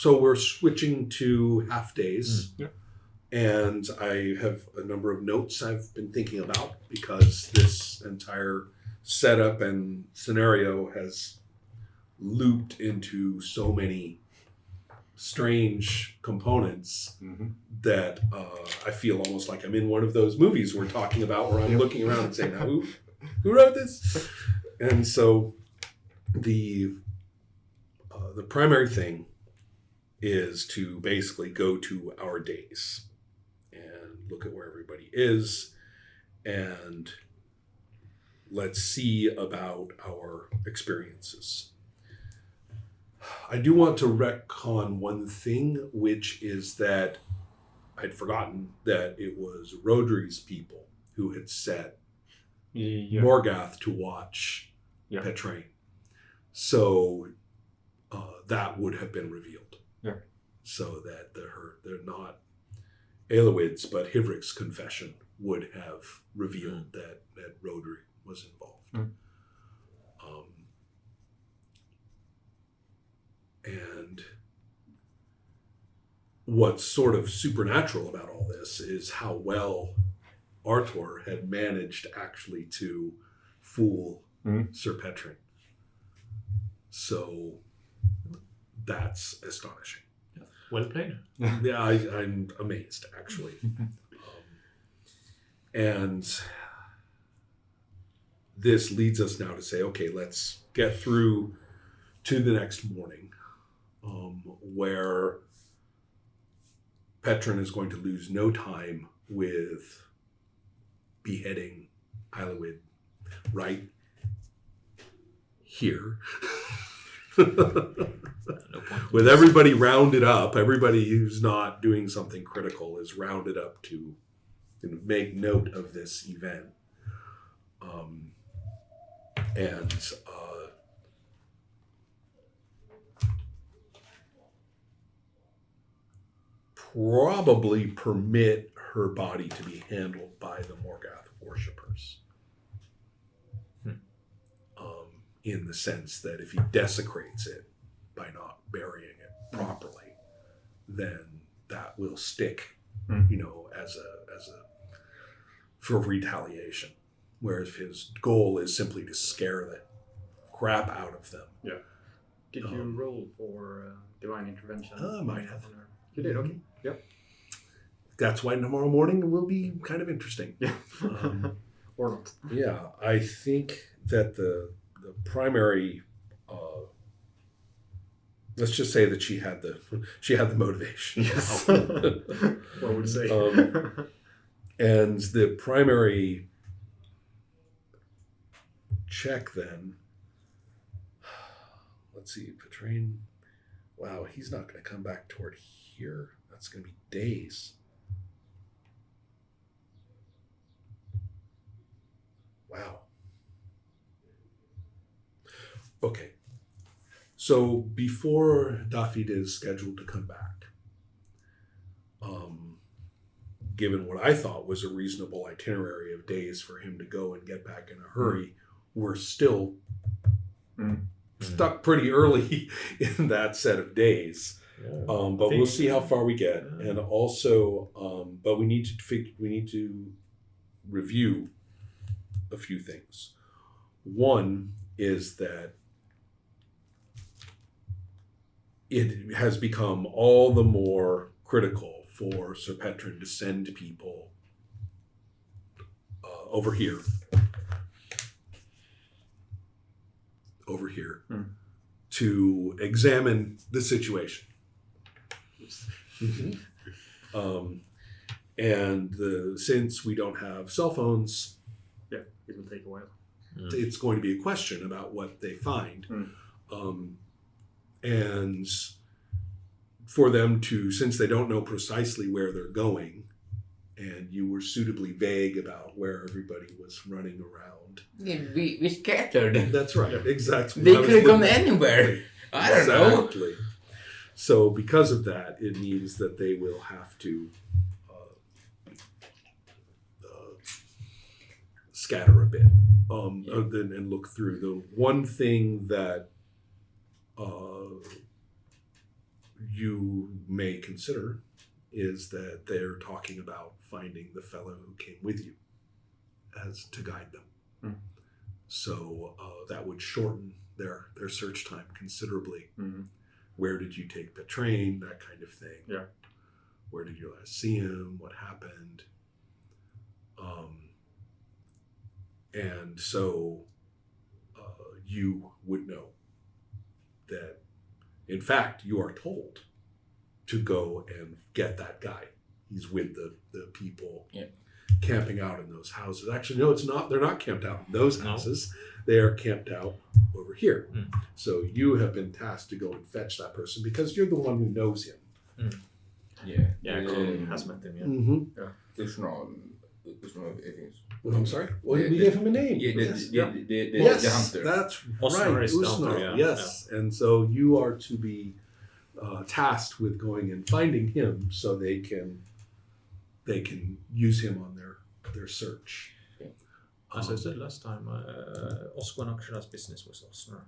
So we're switching to half days. Yeah. And I have a number of notes I've been thinking about because this entire setup and scenario has looped into so many strange components that I feel almost like I'm in one of those movies we're talking about where I'm looking around and saying, now, who wrote this? And so the primary thing is to basically go to our days and look at where everybody is and let's see about our experiences. I do want to retcon one thing, which is that I'd forgotten that it was Rodri's people who had set Morgoth to watch Petrain. So that would have been revealed. Yeah. So that they're not Aeloids, but Hivric's confession would have revealed that Rodri was involved. And what's sort of supernatural about all this is how well Artor had managed actually to fool Sir Petrin. So that's astonishing. Well played. Yeah, I'm amazed, actually. And this leads us now to say, okay, let's get through to the next morning, where Petrin is going to lose no time with beheading Aeloid right here. With everybody rounded up, everybody who's not doing something critical is rounded up to make note of this event. And probably permit her body to be handled by the Morgoth worshippers. In the sense that if he desecrates it by not burying it properly, then that will stick, as a for retaliation. Whereas if his goal is simply to scare the crap out of them. Yeah. Did you roll for divine intervention? I might have. You did, okay. Yep. That's why tomorrow morning will be kind of interesting. Yeah. Or not. Yeah, I think that the primary, let's just say that she had the motivation. Yes. What would you say? And the primary check then, let's see, Petrain, wow, he's not going to come back toward here. That's going to be days. Wow. Okay. So before Dafydd is scheduled to come back, given what I thought was a reasonable itinerary of days for him to go and get back in a hurry, we're still stuck pretty early in that set of days. Yeah. But we'll see how far we get. Yeah. And also, but we need to review a few things. One is that it has become all the more critical for Sir Petrin to send people over here to examine the situation. And since we don't have cell phones, it will take a while. It's going to be a question about what they find. And for them to, since they don't know precisely where they're going, and you were suitably vague about where everybody was running around. Yeah, we scattered. That's right, exactly. They could have gone anywhere. I don't know. Exactly. So because of that, it means that they will have to scatter a bit and look through. The one thing that you may consider is that they're talking about finding the fellow who came with you as to guide them. Mm. So that would shorten their search time considerably. Mm. Where did you take the train? That kind of thing. Yeah. Where did you last see him? What happened? And so you would know that, in fact, you are told to go and get that guy. He's with the people camping out in those houses. Actually, no, it's not. They're not camped out in those houses. They are camped out over here. Mm. So you have been tasked to go and fetch that person because you're the one who knows him. Yeah, Colin has met him. Yeah. Mm-hmm. There's no it is. I'm sorry? Well, we The- gave him a name. The hunter. That's Osnar right. is the Usnar, hunter, yeah. yes. And so you are to be tasked with going and finding him so they can use him on their search. As I said last time, Oscar Aksha's business was Osnar.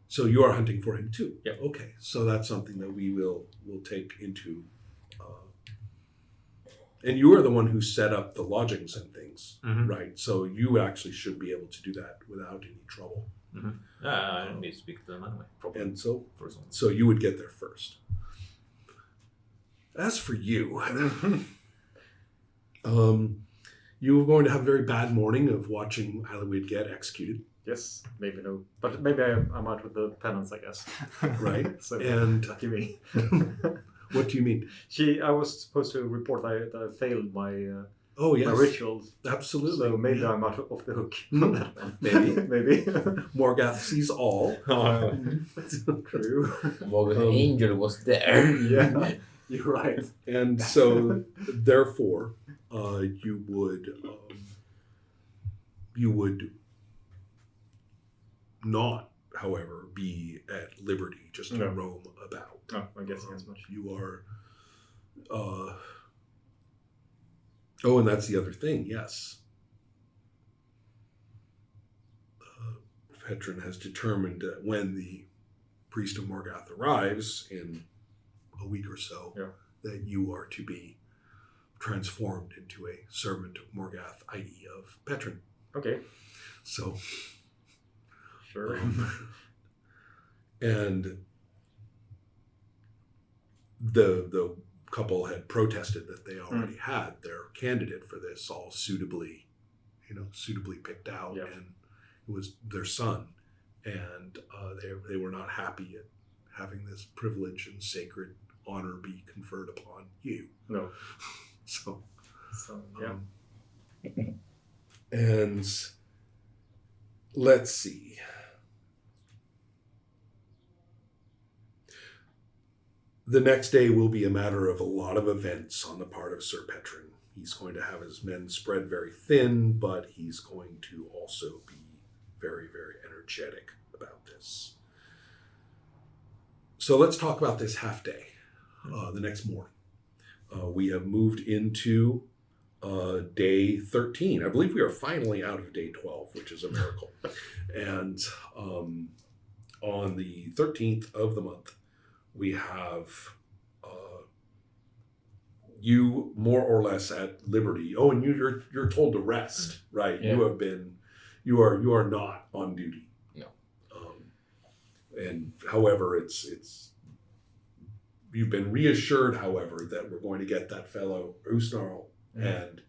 So you are hunting for him too? Yeah. Okay. So that's something that we'll take into... and you are the one who set up the lodgings and things, Mhm. right? So you actually should be able to do that without any trouble. I need to speak to them anyway. Probably. And so For some. So you would get there first. As for you, you were going to have a very bad morning of watching Alawid get executed, Yes, maybe no, but maybe I'm out with the penance, I guess. right? So And lucky me. what do you mean? I was supposed to report that I failed my Oh, yes. my rituals, Absolutely. so maybe Yeah. I'm out of the hook Mm. on that one. Maybe. maybe. Morgath sees all. True. Morgan's angel was there. Yeah, you're right. And so, therefore, you would not, however, be at liberty just to No. roam about. Oh, I'm guessing as much. You are. Oh, and that's the other thing. Yes, Petrin has determined that when the priest of Morgath arrives in a week or so, Yeah. that you are to be transformed into a servant of Morgath, i.e., of Petrin. Okay, So, sure. and the couple had protested that they already had their candidate for this all suitably picked out, Yeah. and it was their son, and they were not happy at having this privilege and sacred honor be conferred upon you. No. So, So yeah. and let's see. The next day will be a matter of a lot of events on the part of Sir Petrin. He's going to have his men spread very thin, but he's going to also be very, very energetic about this. So let's talk about this half day, the next morning. We have moved into day 13. I believe we are finally out of day 12, which is a miracle. And on the 13th of the month, we have you more or less at liberty. Oh, and you're told to rest, right? Yeah. You are not on duty. No. And however, it's you've been reassured, however, that we're going to get that fellow Usnarl, and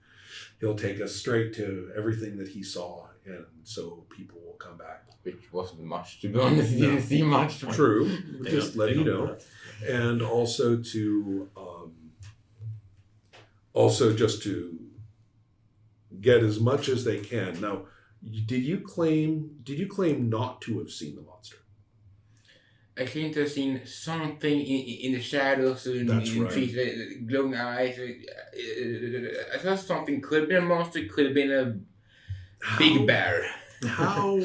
he'll take us straight to everything that he saw, and so people will come back. Which wasn't much, to be honest. No. Didn't see much. True, They just don't- letting they you don't know, do that. and also just to get as much as they can. Now, did you claim not to have seen the monster? I seem to have seen something in the shadows, in That's right. trees, glowing eyes. I thought something could have been a monster, could have been a big bear. How?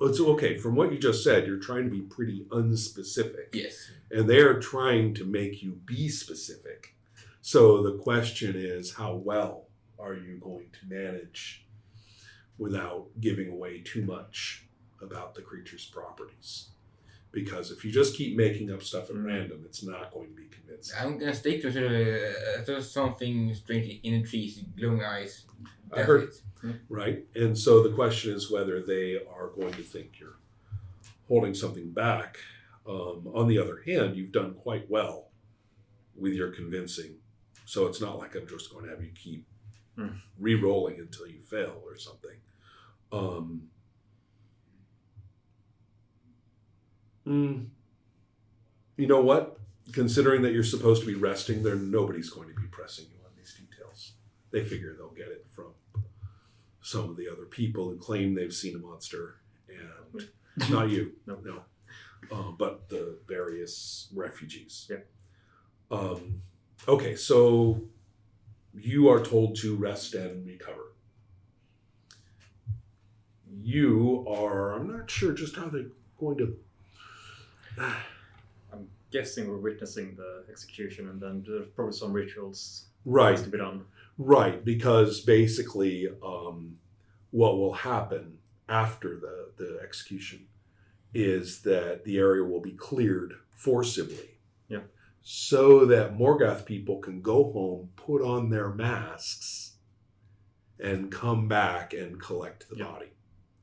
It's okay. From what you just said, you're trying to be pretty unspecific. Yes. And they're trying to make you be specific. So the question is, how well are you going to manage without giving away too much about the creature's properties? Because if you just keep making up stuff at random, it's not going to be convincing. I'm gonna stick to there's something strange in the trees, glowing eyes. I heard, right? And so the question is whether they are going to think you're holding something back. On the other hand, you've done quite well with your convincing. So it's not like I'm just going to have you keep re-rolling until you fail or something. You know what? Considering that you're supposed to be resting, nobody's going to be pressing you on these details. They figure they'll get it from some of the other people who claim they've seen a monster, and not you, no, but the various refugees. Yeah. Okay, so you are told to rest and recover. I'm not sure just how they're going to. I'm guessing we're witnessing the execution, and then there's probably some rituals Right. to be done. Right, because basically what will happen after the execution is that the area will be cleared forcibly. Yeah. So that Morgoth people can go home, put on their masks, and come back and collect the body.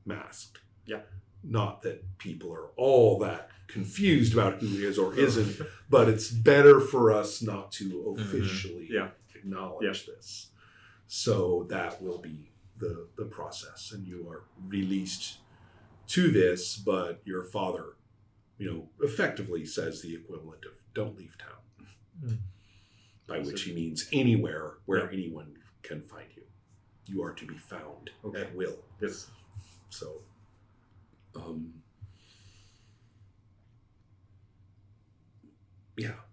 Masked. Yeah. Not that people are all that confused about who is or isn't, but it's better for us not to officially acknowledge this. So that will be the process, and you are released to this, but your father, effectively says the equivalent of "don't leave town," by which he means anywhere where anyone can find you. You are to be found at will. Yes. So,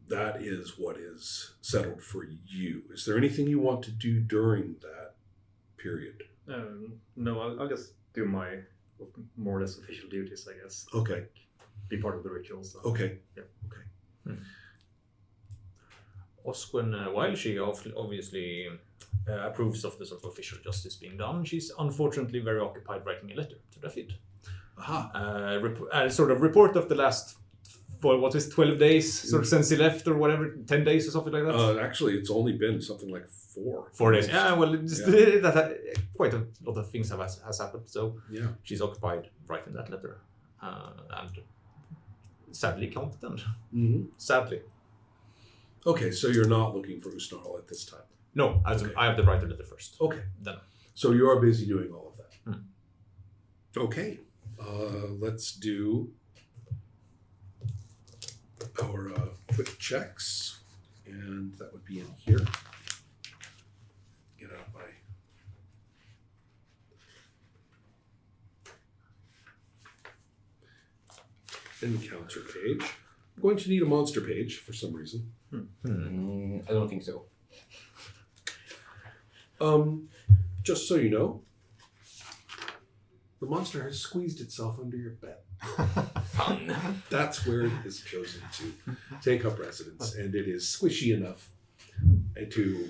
that is what is settled for you. Is there anything you want to do during that period? No, I'll just do my more or less official duties, I guess. Okay. Like, be part of the rituals. So. Okay. Yeah. Okay. Osquin, while she obviously approves of the sort of official justice being done, she's unfortunately very occupied writing a letter to David. Aha. Sort of report of the last, 12 days, sort of since he left, or whatever, 10 days or something like that? Actually, it's only been something like 4. 4 days. Yeah, well, quite a lot of things has happened, so she's occupied writing that letter. And sadly competent. Mm-hmm. Sadly. Okay, so you're not looking for Usnarl at this time? No, I have to write the letter first. Okay. Then. So you are busy doing all of that. Okay. Let's do our quick checks, and that would be in here. Get out my encounter page. I'm going to need a monster page for some reason. I don't think so. Just so you know, the monster has squeezed itself under your bed. Fun. That's where it has chosen to take up residence, and it is squishy enough to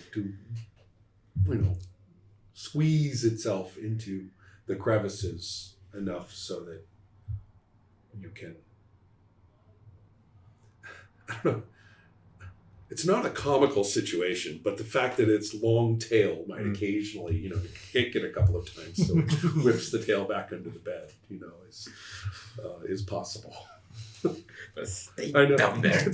squeeze itself into the crevices enough so that you can. I don't know. It's not a comical situation, but the fact that its long tail might occasionally, kick it a couple of times, so it whips the tail back under the bed, is possible. But stay I know. down there.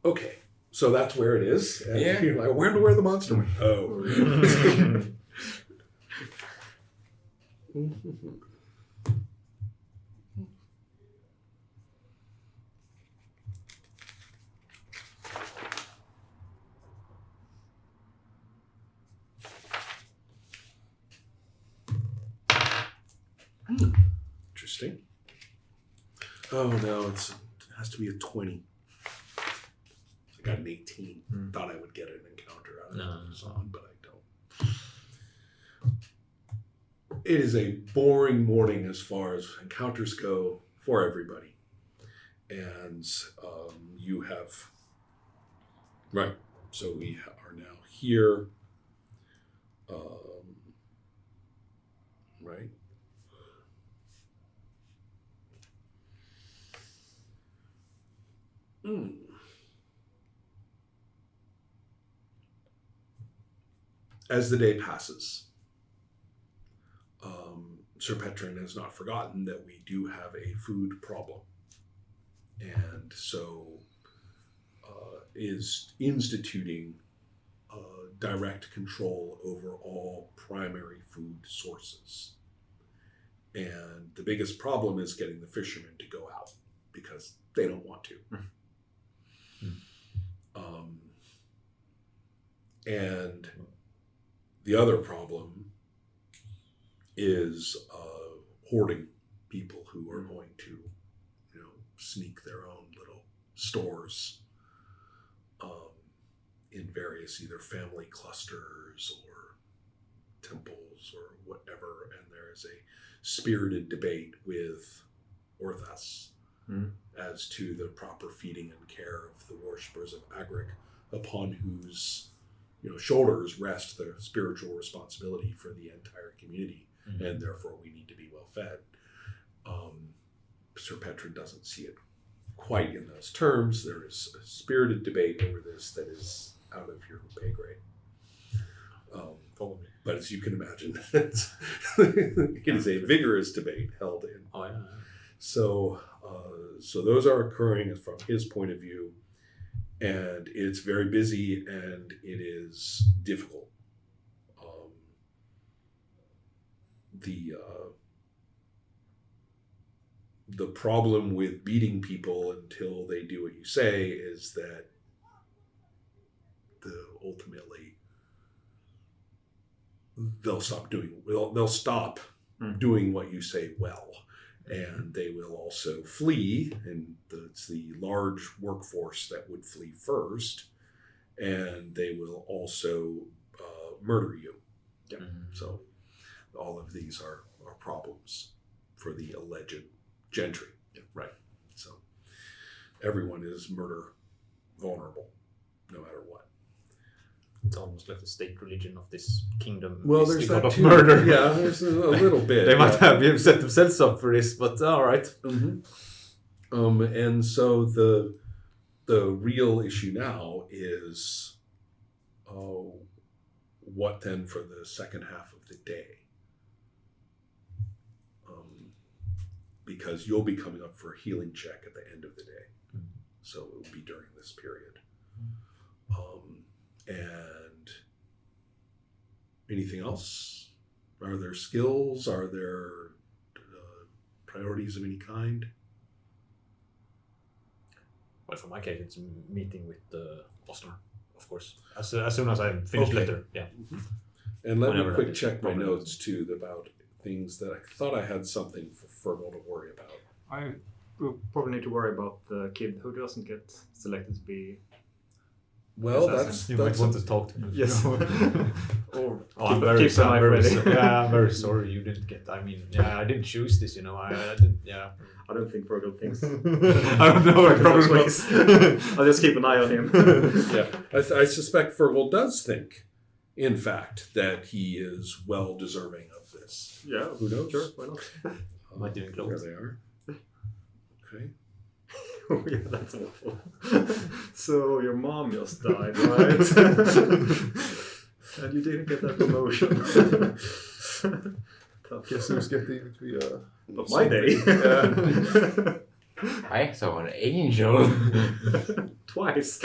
Okay, so that's where it is. And Yeah. you're like, where the monster went? Oh. Interesting. Oh no, it has to be a 20. I got an 18. Thought I would get an encounter out of Amazon, but I don't. It is a boring morning as far as encounters go for everybody. And you have... Right. So we are now here. Right. As the day passes, Sir Petrin has not forgotten that we do have a food problem, and so is instituting direct control over all primary food sources. And the biggest problem is getting the fishermen to go out because they don't want to. And the other problem is hoarding people who are going to, sneak their own little stores in various either family clusters or temples or whatever. And there is a spirited debate with Orthas as to the proper feeding and care of the worshippers of Agric, upon whose shoulders rest the spiritual responsibility for the entire community, and therefore we need to be well fed. Sir Petrin doesn't see it quite in those terms. There is a spirited debate over this that is out of your pay grade. But as you can imagine, it is a vigorous debate held in. Oh, yeah. So those are occurring from his point of view, and it's very busy and it is difficult. The problem with beating people until they do what you say is that ultimately they'll stop doing what you say well, and they will also flee, and it's the large workforce that would flee first, and they will also murder you. Yeah. So all of these are problems for the alleged gentry. Right. So everyone is murder vulnerable, no matter what. It's almost like the state religion of this kingdom. Well, is there's the god that of too. murder. Yeah, there's a little bit. They might have set themselves up for this, but all right. And so the real issue now is what then for the second half of the day? Because you'll be coming up for a healing check at the end of the day. So it will be during this period. And anything else? Are there skills? Are there priorities of any kind? Well, for my case, it's a meeting with Oscar, of course. As soon as I finish letter, yeah. And let Whenever me quick check my probably notes too about things that I thought I had something for Fergal to worry about. I will probably need to worry about the kid who doesn't get selected to be. Well, You might want to talk to him. Yes. Or I'm very sorry you didn't get. I mean, yeah, I didn't choose this. I didn't. Yeah. I don't think Fergal thinks. I don't know. I probably I'll just keep an eye on him. Yeah, I suspect Fergal does think, in fact, that he is well deserving of this. Yeah, Who knows? Sure, why not? Might even There close. they are. Okay. Oh yeah, that's awful. So your mom just died, right? And you didn't get that promotion. Tough. Guess who's getting to be But my day. I saw an angel. Twice.